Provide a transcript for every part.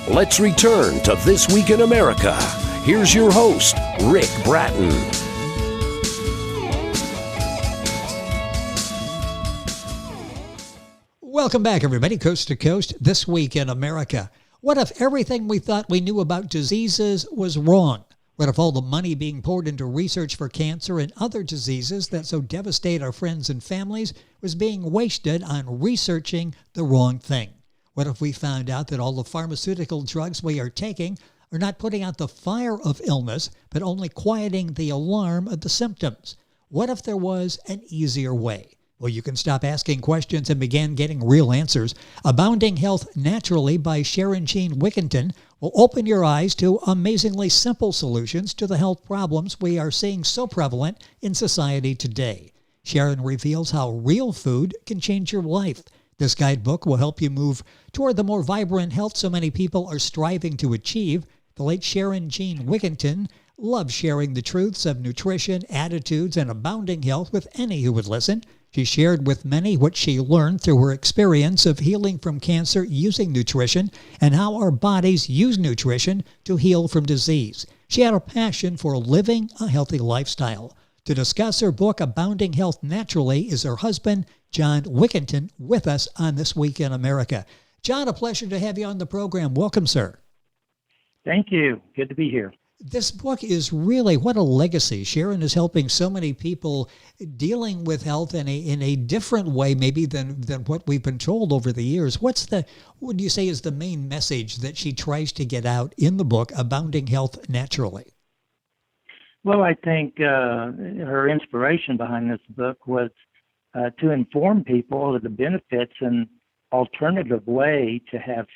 Let's return to This Week in America. Here's your host, Rick Bratton. Welcome back, everybody, coast to coast, This Week in America. What if everything we thought we knew about diseases was wrong? What if all the money being poured into research for cancer and other diseases that so devastate our friends and families was being wasted on researching the wrong thing? What if we found out that all the pharmaceutical drugs we are taking are not putting out the fire of illness, but only quieting the alarm of the symptoms? What if there was an easier way? Well, you can stop asking questions and begin getting real answers. Abounding Health Naturally by Sharon Wiginton will open your eyes to amazingly simple solutions to the health problems we are seeing so prevalent in society today. Sharon reveals how real food can change your life. This guidebook will help you move toward the more vibrant health so many people are striving to achieve. The late Sharon Wiginton loves sharing the truths of nutrition, attitudes, and abounding health with any who would listen. She shared with many what she learned through her experience of healing from cancer using nutrition and how our bodies use nutrition to heal from disease. She had a passion for living a healthy lifestyle. To discuss her book, Abounding Health Naturally, is her husband, John Wiginton, with us on This Week in America. John, a pleasure to have you on the program. Welcome, sir. Thank you. Good to be here. This book is really, what a legacy. Sharon is helping so many people dealing with health in a different way maybe than what we've been told over the years. What would you say is the main message that she tries to get out in the book, Abounding Health Naturally? Well, I think her inspiration behind this book was to inform people of the benefits and alternative way to have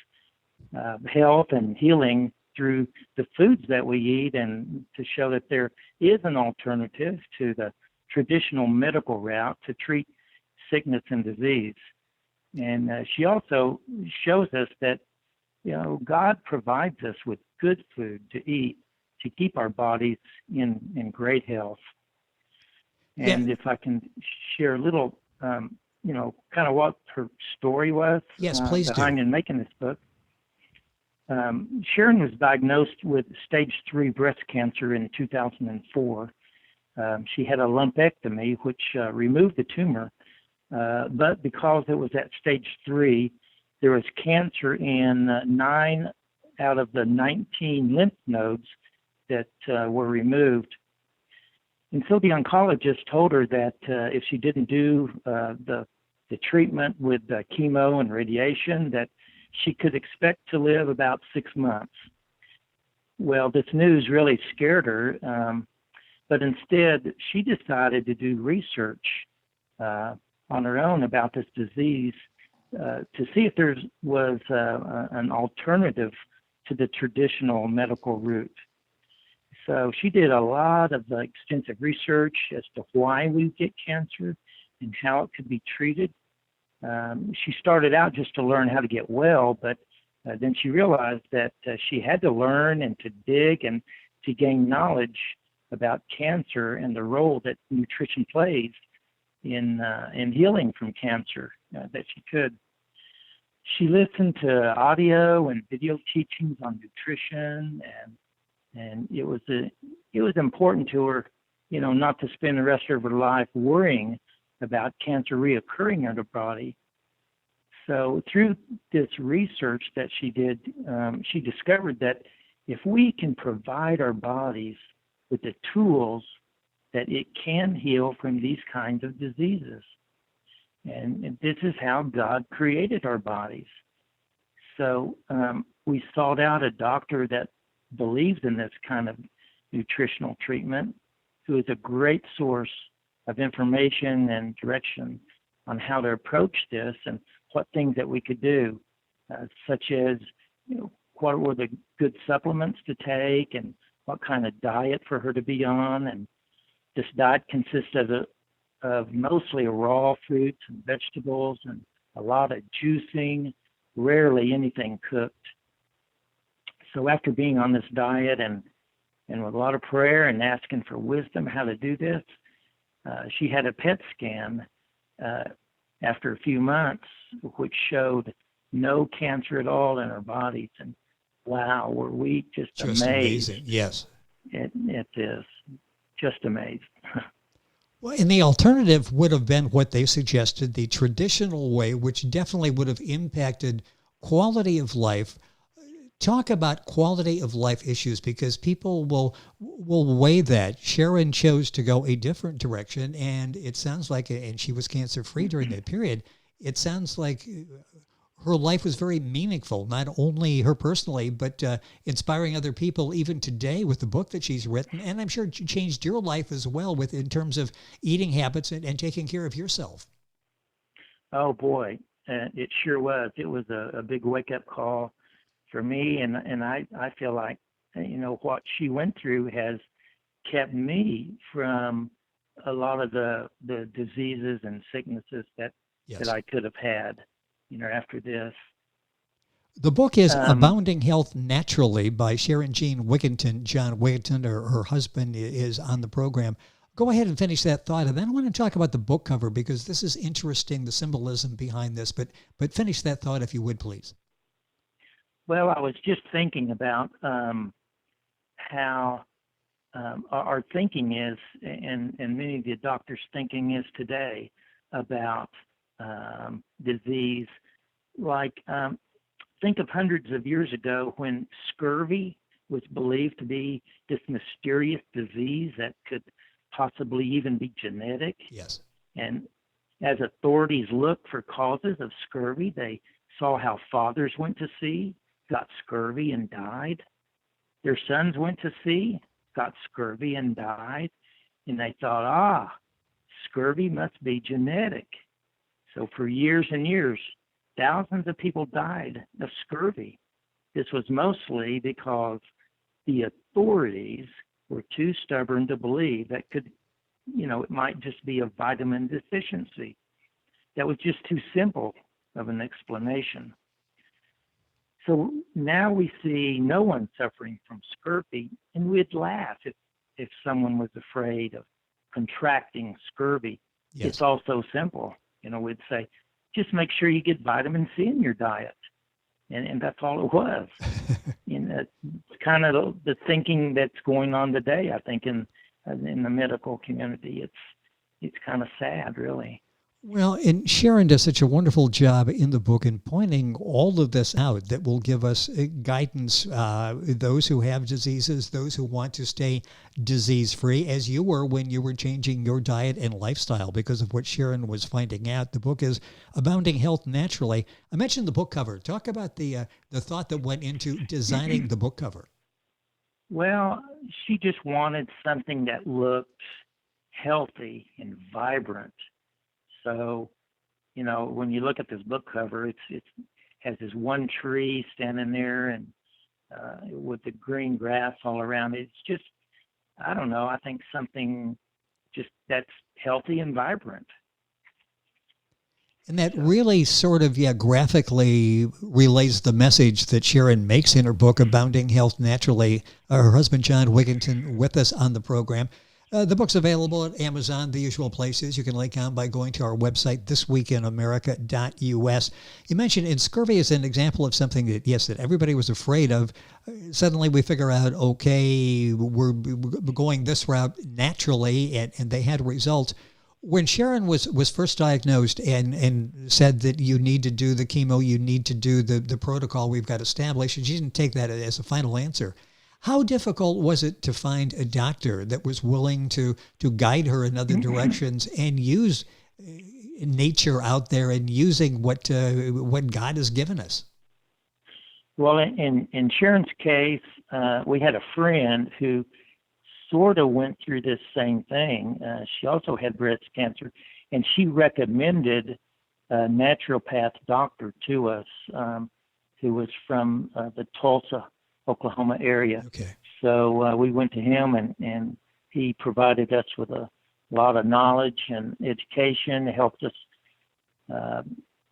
health and healing through the foods that we eat, and to show that there is an alternative to the traditional medical route to treat sickness and disease. And she also shows us that, God provides us with good food to eat to keep our bodies in great health. And if I can share a little, kind of what her story was. Yes, please behind do. in making this book. Sharon was diagnosed with stage 3 breast cancer in 2004. She had a lumpectomy, which removed the tumor, but because it was at stage 3, there was cancer in 9 out of the 19 lymph nodes that were removed. And so the oncologist told her that if she didn't do the treatment with chemo and radiation, that she could expect to live about 6 months. Well, this news really scared her, but instead she decided to do research on her own about this disease to see if there was an alternative to the traditional medical route. So she did a lot of extensive research as to why we get cancer and how it could be treated. She started out just to learn how to get well, but then she realized that she had to learn and to dig and to gain knowledge about cancer and the role that nutrition plays in healing from cancer that she could. She listened to audio and video teachings on nutrition, and it was important to her, not to spend the rest of her life worrying about cancer reoccurring in her body. So through this research that she did, she discovered that if we can provide our bodies with the tools, that it can heal from these kinds of diseases. And this is how God created our bodies. So we sought out a doctor that believes in this kind of nutritional treatment, who is a great source of information and direction on how to approach this and what things that we could do, such as, what were the good supplements to take and what kind of diet for her to be on. And this diet consists of mostly raw fruits and vegetables and a lot of juicing, rarely anything cooked. So after being on this diet and with a lot of prayer and asking for wisdom how to do this, she had a PET scan after a few months, which showed no cancer at all in her bodies. And wow, were we just Just amazed amazing. Yes. at this. Just amazed. Well, and the alternative would have been what they suggested, the traditional way, which definitely would have impacted quality of life. Talk about quality of life issues, because people will weigh that. Sharon chose to go a different direction, and it sounds like, and she was cancer-free during that period, it sounds like her life was very meaningful, not only her personally, but inspiring other people even today with the book that she's written. And I'm sure it changed your life as well in terms of eating habits and taking care of yourself. Oh, boy, it sure was. It was a big wake-up call for me, and I feel like, what she went through has kept me from a lot of the diseases and sicknesses that I could have had, after this. The book is Abounding Health Naturally by Sharon Wiginton. John Wiginton, or her husband, is on the program. Go ahead and finish that thought, and then I want to talk about the book cover, because this is interesting, the symbolism behind this. But finish that thought, if you would, please. Well, I was just thinking about how our thinking is, and many of the doctors' thinking is today about disease. Like, think of hundreds of years ago when scurvy was believed to be this mysterious disease that could possibly even be genetic. Yes. And as authorities looked for causes of scurvy, they saw how fathers went to sea, got scurvy and died. Their sons went to sea, got scurvy and died. And they thought, scurvy must be genetic. So for years and years, thousands of people died of scurvy. This was mostly because the authorities were too stubborn to believe that it might just be a vitamin deficiency. That was just too simple of an explanation. So now we see no one suffering from scurvy, and we'd laugh if someone was afraid of contracting scurvy. Yes. It's all so simple. We'd say, just make sure you get vitamin C in your diet. And that's all it was. It's kind of the thinking that's going on today, I think, in the medical community. It's kind of sad, really. Well, and Sharon does such a wonderful job in the book in pointing all of this out that will give us guidance, those who have diseases, those who want to stay disease-free, as you were when you were changing your diet and lifestyle because of what Sharon was finding out. The book is Abounding Health Naturally. I mentioned the book cover. Talk about the thought that went into designing the book cover. Well, she just wanted something that looked healthy and vibrant. So, when you look at this book cover, it has this one tree standing there and with the green grass all around it. It's just, I don't know, I think something just that's healthy and vibrant. And that really sort of, graphically relays the message that Sharon makes in her book, Abounding Health Naturally. Her husband, John Wiginton, with us on the program. The book's available at Amazon, the usual places. You can link on by going to our website, thisweekinamerica.us. You mentioned, and scurvy is an example of something that everybody was afraid of. Suddenly we figure out, okay, we're going this route naturally, and they had results. When Sharon was first diagnosed and said that you need to do the chemo, you need to do the protocol we've got established, and she didn't take that as a final answer. How difficult was it to find a doctor that was willing to guide her in other directions and use nature out there and using what God has given us? Well, in Sharon's case, we had a friend who sort of went through this same thing. She also had breast cancer, and she recommended a naturopath doctor to us who was from the Tulsa, Oklahoma area. Okay. So we went to him, and he provided us with a lot of knowledge and education, helped us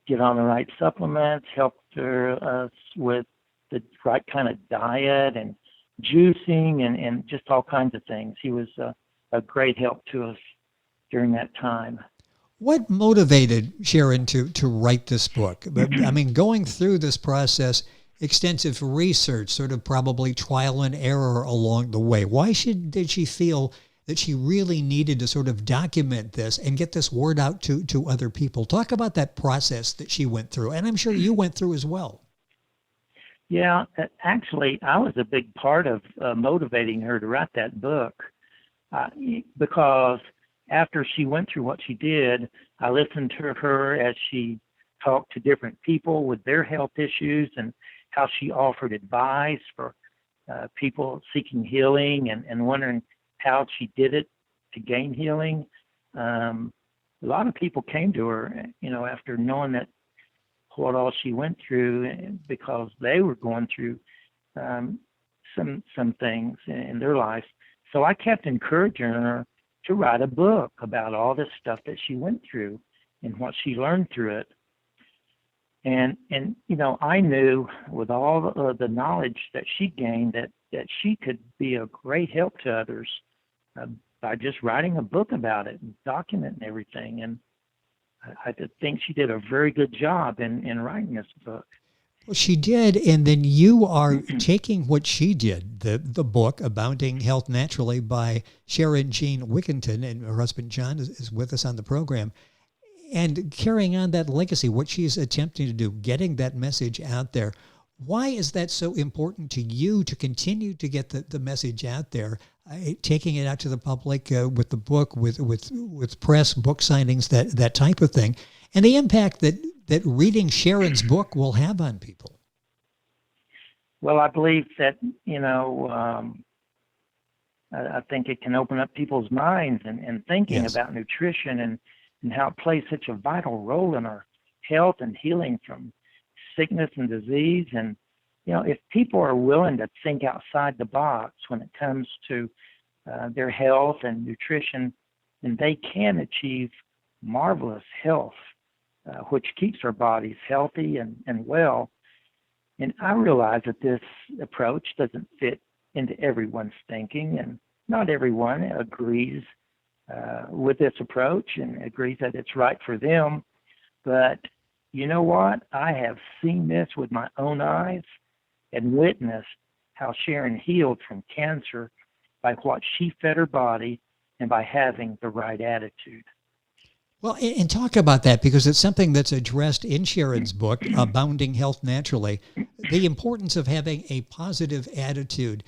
get on the right supplements, helped us with the right kind of diet and juicing and just all kinds of things. He was a great help to us during that time. What motivated Sharon to write this book? I mean, going through this process, extensive research, sort of probably trial and error along the way. Why did she feel that she really needed to sort of document this and get this word out to other people? Talk about that process that she went through, and I'm sure you went through as well. Yeah, actually, I was a big part of motivating her to write that book because after she went through what she did, I listened to her as she talked to different people with their health issues and how she offered advice for people seeking healing and wondering how she did it to gain healing. A lot of people came to her, after knowing that what all she went through, because they were going through some things in their life. So I kept encouraging her to write a book about all this stuff that she went through and what she learned through it. And I knew with all the knowledge that she gained that she could be a great help to others by just writing a book about it and documenting everything. And I think she did a very good job in writing this book. Well, she did, and then you are taking what she did, the book, Abounding Health Naturally by Sharon Wiginton, and her husband John is with us on the program, and carrying on that legacy, what she's attempting to do, getting that message out there. Why is that so important to you to continue to get the message out there, taking it out to the public with the book, with press, book signings, that type of thing, and the impact that reading Sharon's book will have on people? Well, I believe that, I think it can open up people's minds and thinking Yes. about nutrition and how it plays such a vital role in our health and healing from sickness and disease. And, if people are willing to think outside the box when it comes to their health and nutrition, then they can achieve marvelous health, which keeps our bodies healthy and well. And I realize that this approach doesn't fit into everyone's thinking, and not everyone agrees with this approach and agrees that it's right for them. But you know what? I have seen this with my own eyes and witnessed how Sharon healed from cancer by what she fed her body and by having the right attitude. Well, and talk about that, because it's something that's addressed in Sharon's book, Abounding Health Naturally, the importance of having a positive attitude.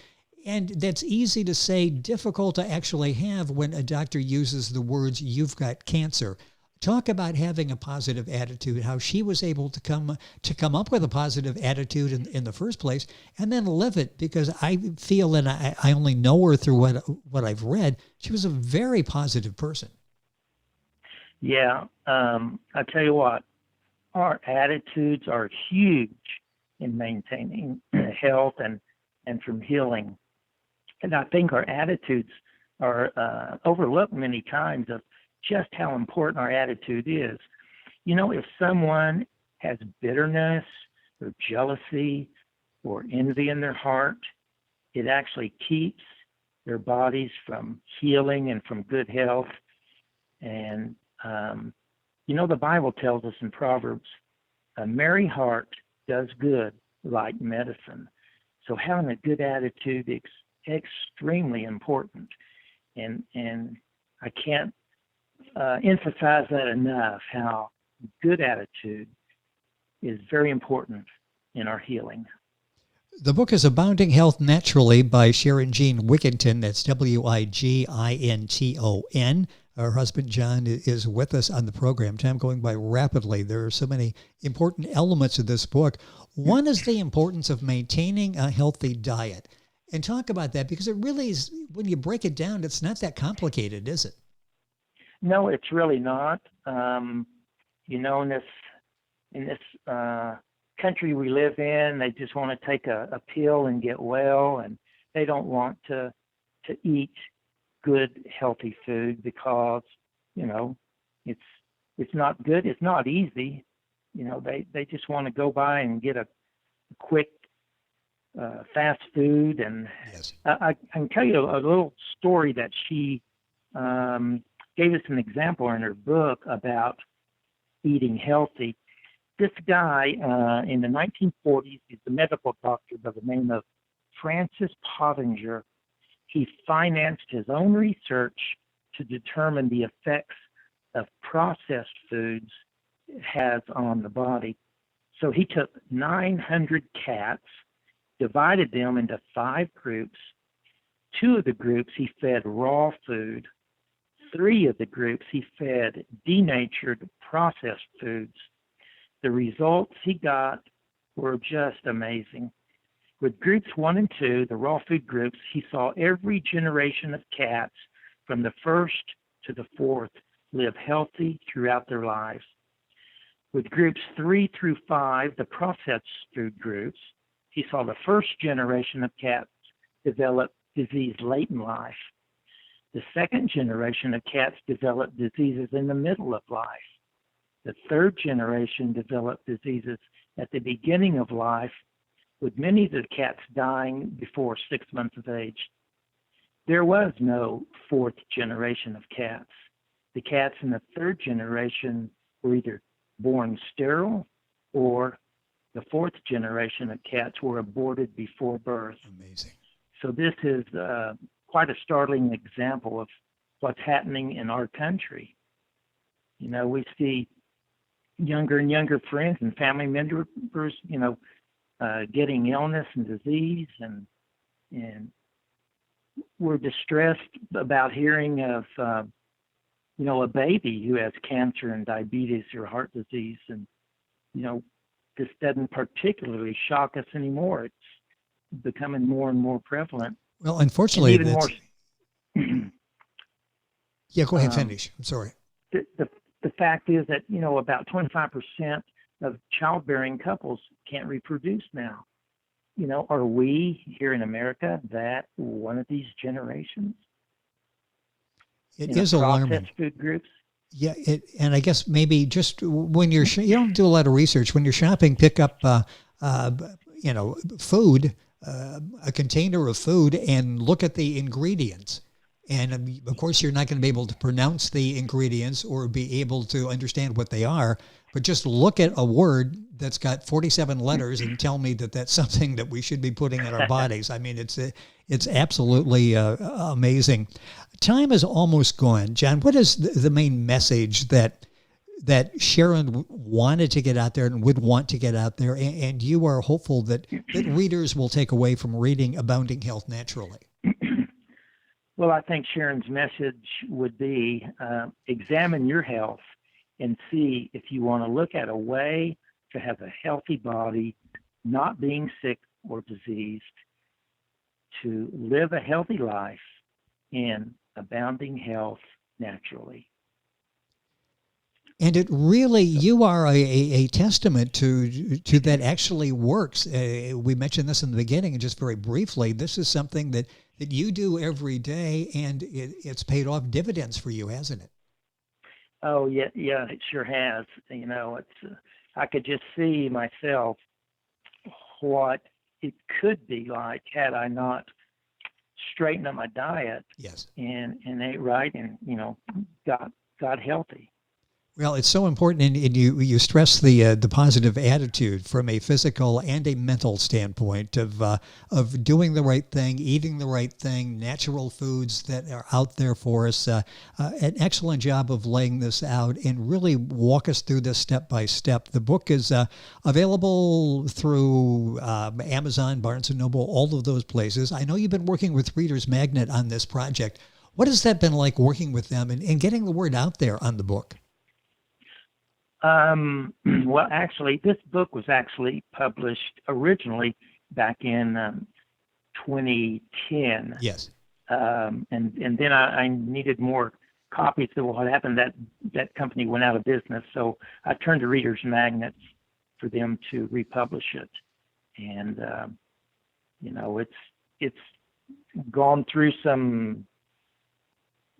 And that's easy to say, difficult to actually have when a doctor uses the words, "you've got cancer." Talk about having a positive attitude, how she was able to come up with a positive attitude in the first place, and then live it, because I feel, and I only know her through what I've read, she was a very positive person. Yeah, I tell you what, our attitudes are huge in maintaining health and from healing. And I think our attitudes are overlooked many times of just how important our attitude is. If someone has bitterness or jealousy or envy in their heart, it actually keeps their bodies from healing and from good health. And the Bible tells us in Proverbs, a merry heart does good like medicine. So having a good attitude is extremely important. And I can't emphasize that enough, how good attitude is very important in our healing. The book is Abounding Health Naturally by Sharon Wiginton. That's Wiginton. Her husband, John, is with us on the program. Time going by rapidly. There are so many important elements of this book. One is the importance of maintaining a healthy diet. And talk about that, because it really is, when you break it down, it's not that complicated, is it? No, it's really not. In this country we live in, they just want to take a pill and get well, and they don't want to eat good, healthy food because, it's not good. It's not easy. They just want to go by and get a quick fast food. And Yes. I can tell you a little story that she gave us an example in her book about eating healthy. this guy in the 1940s, he's a medical doctor by the name of Francis Pottinger. He financed his own research to determine the effects of processed foods has on the body. So he took 900 cats, divided them into 5 groups. 2 of the groups he fed raw food. 3 of the groups he fed denatured processed foods. The results he got were just amazing. With groups 1 and 2, the raw food groups, he saw every generation of cats from the first to the 4th live healthy throughout their lives. With groups 3 through 5, the processed food groups, he saw the first generation of cats develop disease late in life. The second generation of cats developed diseases in the middle of life. The third generation developed diseases at the beginning of life, with many of the cats dying before 6 months of age. There was no 4th generation of cats. The cats in the 3rd generation were either born sterile, or the 4th generation of cats were aborted before birth. Amazing. So this is quite a startling example of what's happening in our country. You know, we see younger and younger friends and family members, getting illness and disease, and we're distressed about hearing of a baby who has cancer and diabetes or heart disease, and this doesn't particularly shock us anymore. It's becoming more and more prevalent. Well, unfortunately, even more. Yeah, go ahead, finish. I'm sorry. The fact is that about 25% of childbearing couples can't reproduce now. Are we here in America that one of these generations? It is alarming. Processed food groups. Yeah, and I guess maybe just when you don't do a lot of research, when you're shopping, pick up food, a container of food, and look at the ingredients. And of course, you're not going to be able to pronounce the ingredients or be able to understand what they are. But just look at a word that's got 47 letters and tell me that that's something that we should be putting in our bodies. I mean, it's absolutely amazing. Time is almost gone. John, what is the main message that Sharon wanted to get out there and would want to get out there, and you are hopeful that readers will take away from reading Abounding Health Naturally? Well, I think Sharon's message would be examine your health and see if you want to look at a way to have a healthy body, not being sick or diseased, to live a healthy life in abounding health naturally. And it really, you are a testament to that actually works. We mentioned this in the beginning, and just very briefly, this is something that you do every day, and it's paid off dividends for you, hasn't it? Oh, yeah, it sure has. It's I could just see myself what it could be like had I not straightened up my diet. Yes. And ate right, and got healthy. Well, it's so important, and you stress the positive attitude from a physical and a mental standpoint of doing the right thing, eating the right thing, natural foods that are out there for us. An excellent job of laying this out and really walk us through this step by step. The book is available through Amazon, Barnes & Noble, all of those places. I know you've been working with Reader's Magnet on this project. What has that been like working with them and getting the word out there on the book? Well, actually, this book was actually published originally back in 2010. Yes. And then I needed more copies. So what happened, that company went out of business. So I turned to Reader's Magnets for them to republish it. And, it's gone through some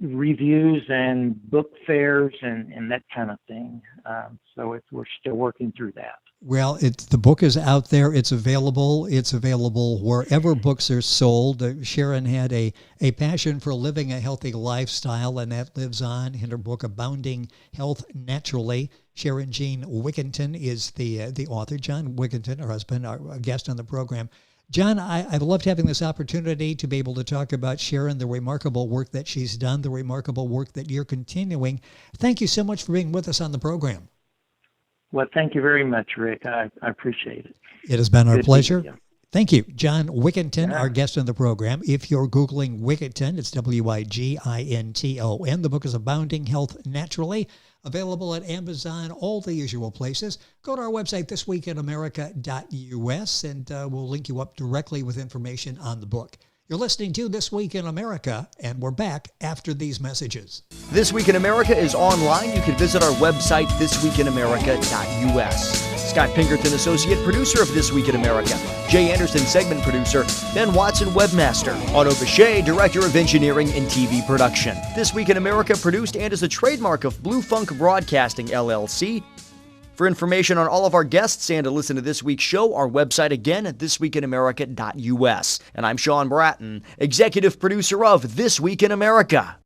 reviews and book fairs and that kind of thing. So we're still working through that. Well, the book is out there. It's available. It's available wherever books are sold. Sharon had a passion for living a healthy lifestyle, and that lives on in her book, Abounding Health Naturally. Sharon Jean Wiginton is the author. John Wiginton, her husband, our guest on the program. John, I've loved having this opportunity to be able to talk about Sharon, the remarkable work that she's done, the remarkable work that you're continuing. Thank you so much for being with us on the program. Well, thank you very much, Rick. I appreciate it. It has been our Good pleasure. meeting you. Thank you. John Wiginton, Yeah. our guest on the program. If you're Googling Wiginton, it's Wiginton. The book is Abounding Health Naturally, available at Amazon, all the usual places. Go to our website, thisweekinamerica.us, and we'll link you up directly with information on the book. You're listening to This Week in America, and we're back after these messages. This Week in America is online. You can visit our website, thisweekinamerica.us. Scott Pinkerton, Associate Producer of This Week in America. Jay Anderson, Segment Producer. Ben Watson, Webmaster. Otto Bechet, Director of Engineering and TV Production. This Week in America produced and is a trademark of Blue Funk Broadcasting, LLC. For information on all of our guests and to listen to this week's show, our website again at thisweekinamerica.us. And I'm Sean Bratton, Executive Producer of This Week in America.